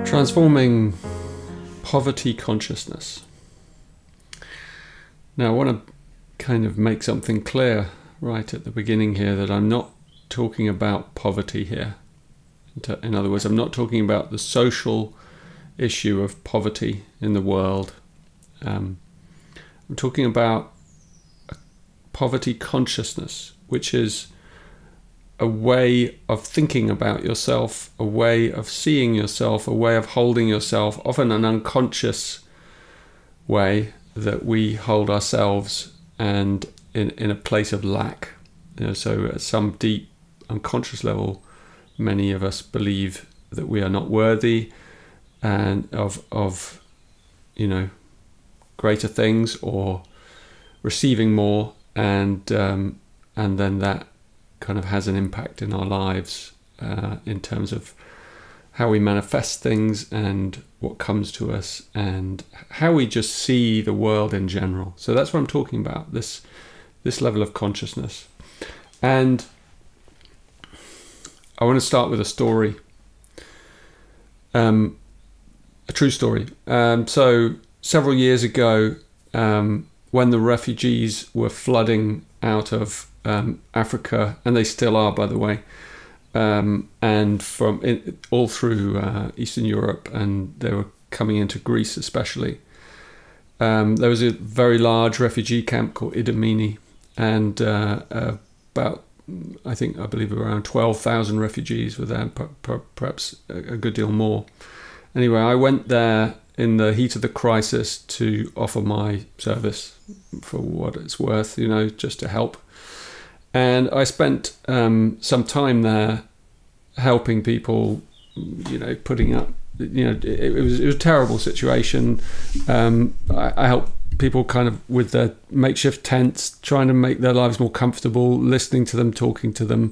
Transforming poverty consciousness. Now, I want to kind of make something clear right at the beginning here, that I'm not talking about poverty here. In other words, I'm not talking about the social issue of poverty in the world. I'm talking about poverty consciousness, which is a way of thinking about yourself, a way of seeing yourself, a way of holding yourself, often an unconscious way that we hold ourselves and in a place of lack. So at some deep unconscious level, many of us believe that we are not worthy and of greater things or receiving more, and then that kind of has an impact in our lives in terms of how we manifest things and what comes to us and how we just see the world in general. So that's what I'm talking about, this level of consciousness. And I want to start with a story, a true story. So several years ago, when the refugees were flooding out of Africa, and they still are, by the way, and from all through Eastern Europe, and they were coming into Greece especially. There was a very large refugee camp called Idomeni, and about, I believe around 12,000 refugees were there, perhaps a good deal more. Anyway, I went there in the heat of the crisis to offer my service for what it's worth, just to help. And I spent some time there helping people, putting up, it was a terrible situation. I helped people kind of with their makeshift tents, trying to make their lives more comfortable, listening to them, talking to them,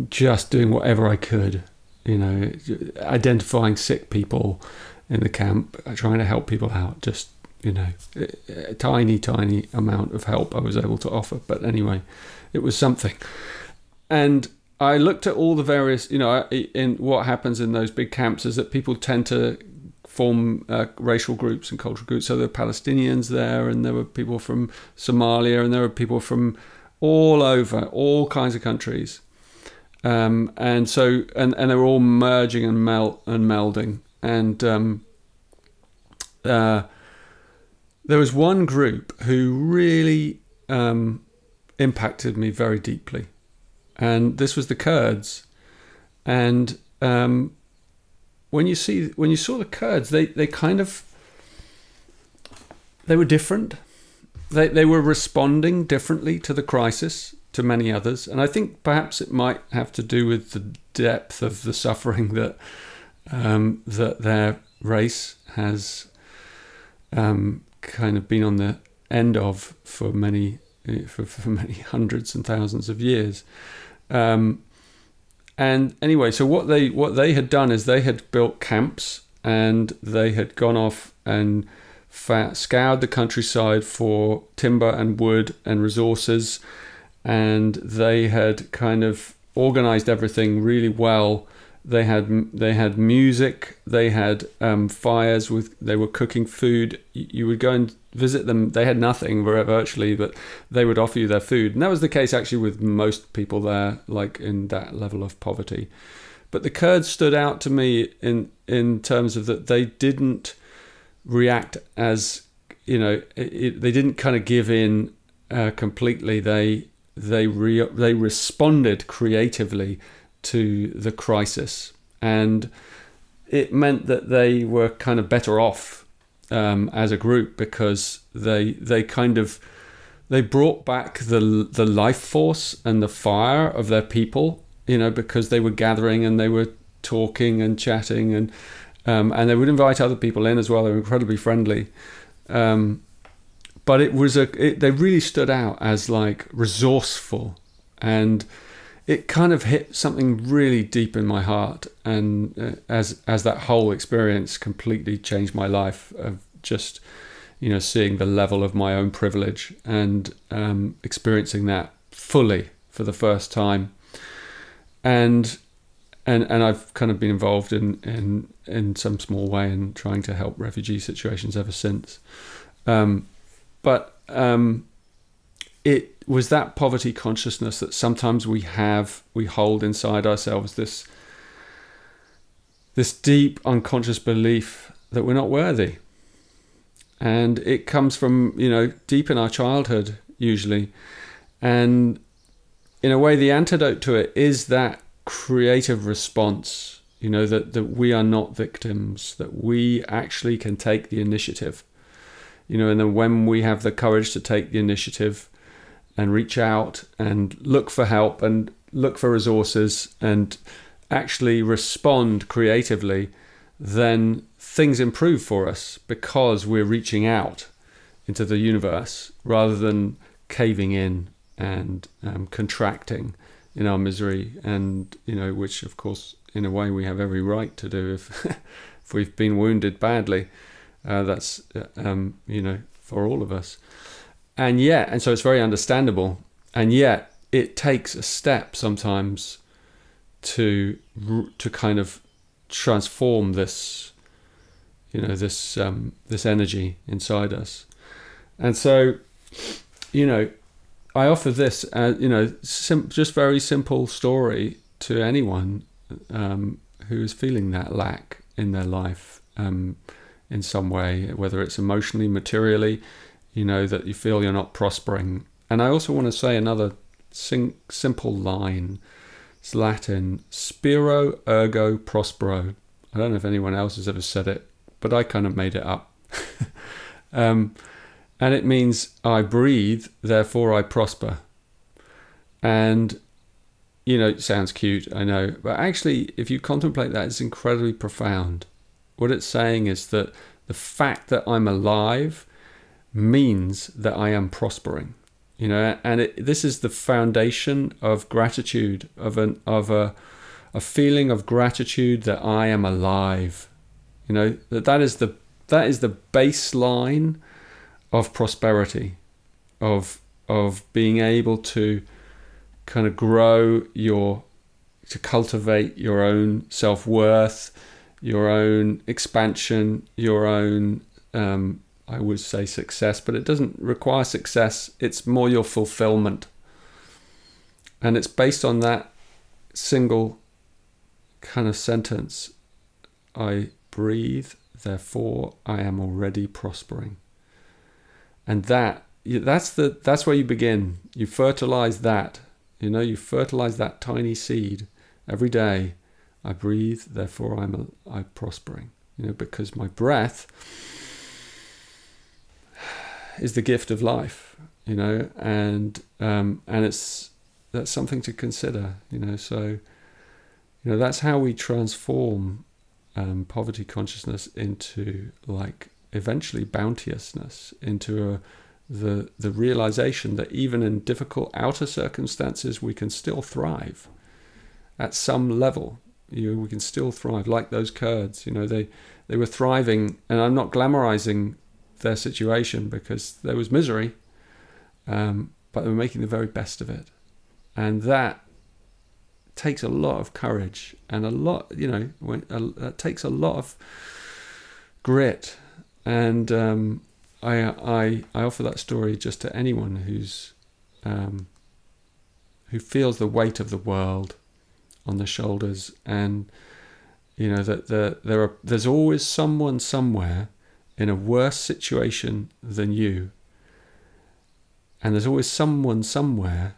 just doing whatever I could, identifying sick people in the camp, trying to help people out, just a tiny amount of help I was able to offer. But anyway, it was something. And I looked at all the various, in what happens in those big camps is that people tend to form racial groups and cultural groups. So there were Palestinians there, and there were people from Somalia, and there were people from all over, all kinds of countries. And they were all merging and melding. And there was one group who really impacted me very deeply, and this was the Kurds. And when you saw the Kurds, they were different. They were responding differently to the crisis to many others, and I think perhaps it might have to do with the depth of the suffering that that their race has kind of been on the end of for many hundreds and thousands of years. And anyway, so what they had done is they had built camps, and they had gone off and scoured the countryside for timber and wood and resources, and they had kind of organized everything really well. They had music, they had fires they were cooking food. You would go and visit them. They had nothing virtually, but they would offer you their food. And that was the case actually with most people there, like in that level of poverty. But the Kurds stood out to me in terms of that they didn't react as, they didn't kind of give in completely. They responded creatively to the crisis, and it meant that they were kind of better off as a group, because they brought back the life force and the fire of their people, because they were gathering and they were talking and chatting, and they would invite other people in as well. They were incredibly friendly, but they really stood out as like resourceful, and it kind of hit something really deep in my heart, and as that whole experience completely changed my life of just, seeing the level of my own privilege and experiencing that fully for the first time. And and I've kind of been involved in some small way in trying to help refugee situations ever since. But it was that poverty consciousness that sometimes we hold inside ourselves, this deep unconscious belief that we're not worthy. And it comes from, deep in our childhood, usually. And in a way, the antidote to it is that creative response, that we are not victims, that we actually can take the initiative. And then when we have the courage to take the initiative and reach out and look for help and look for resources and actually respond creatively, then things improve for us because we're reaching out into the universe rather than caving in and contracting in our misery, and which of course in a way we have every right to do if we've been wounded badly. That's for all of us. And so it's very understandable, and yet it takes a step sometimes to kind of transform this, this energy inside us. And so, I offer this, just very simple story to anyone who is feeling that lack in their life in some way, whether it's emotionally, materially, that you feel you're not prospering. And I also want to say another simple line. It's Latin, spiro ergo prospero. I don't know if anyone else has ever said it, but I kind of made it up. And it means I breathe, therefore I prosper. And, it sounds cute, I know, but actually, if you contemplate that, it's incredibly profound. What it's saying is that the fact that I'm alive means that I am prospering, and this is the foundation of gratitude, of a feeling of gratitude that I am alive, that is the baseline of prosperity, of being able to kind of to cultivate your own self-worth, your own expansion, your own, I would say success, but it doesn't require success. It's more your fulfillment. And it's based on that single kind of sentence. I breathe, therefore I am already prospering. And that's where you begin. You fertilize that. You fertilize that tiny seed every day. I breathe, therefore I'm prospering. Because my breath is the gift of life. And that's something to consider. So that's how we transform poverty consciousness into eventually bounteousness, into the realization that even in difficult outer circumstances we can still thrive at some level. We can still thrive, like those Kurds. They were thriving, and I'm not glamorizing their situation because there was misery, but they were making the very best of it, and that takes a lot of courage and a lot, that takes a lot of grit. And I offer that story just to anyone who feels the weight of the world on their shoulders, and that there's always someone somewhere in a worse situation than you, and there's always someone somewhere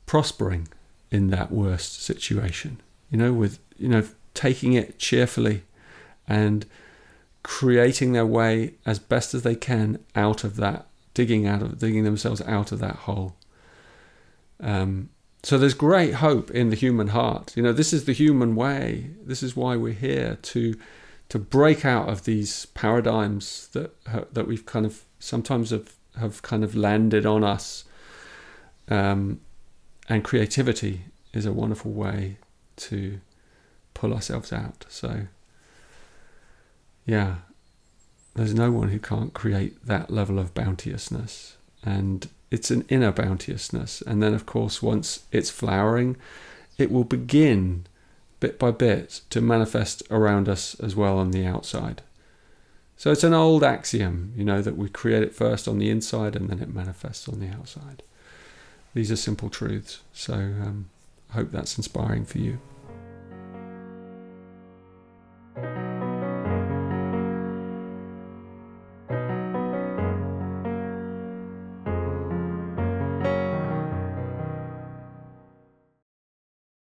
prospering in that worst situation. With taking it cheerfully and creating their way as best as they can out of that, digging themselves out of that hole. So there's great hope in the human heart. This is the human way. This is why we're here, to break out of these paradigms that we've kind of sometimes have kind of landed on us. And creativity is a wonderful way to pull ourselves out. So yeah, there's no one who can't create that level of bounteousness, and it's an inner bounteousness. And then of course, once it's flowering, it will begin bit by bit to manifest around us as well on the outside. So it's an old axiom, that we create it first on the inside and then it manifests on the outside. These are simple truths. So I hope that's inspiring for you.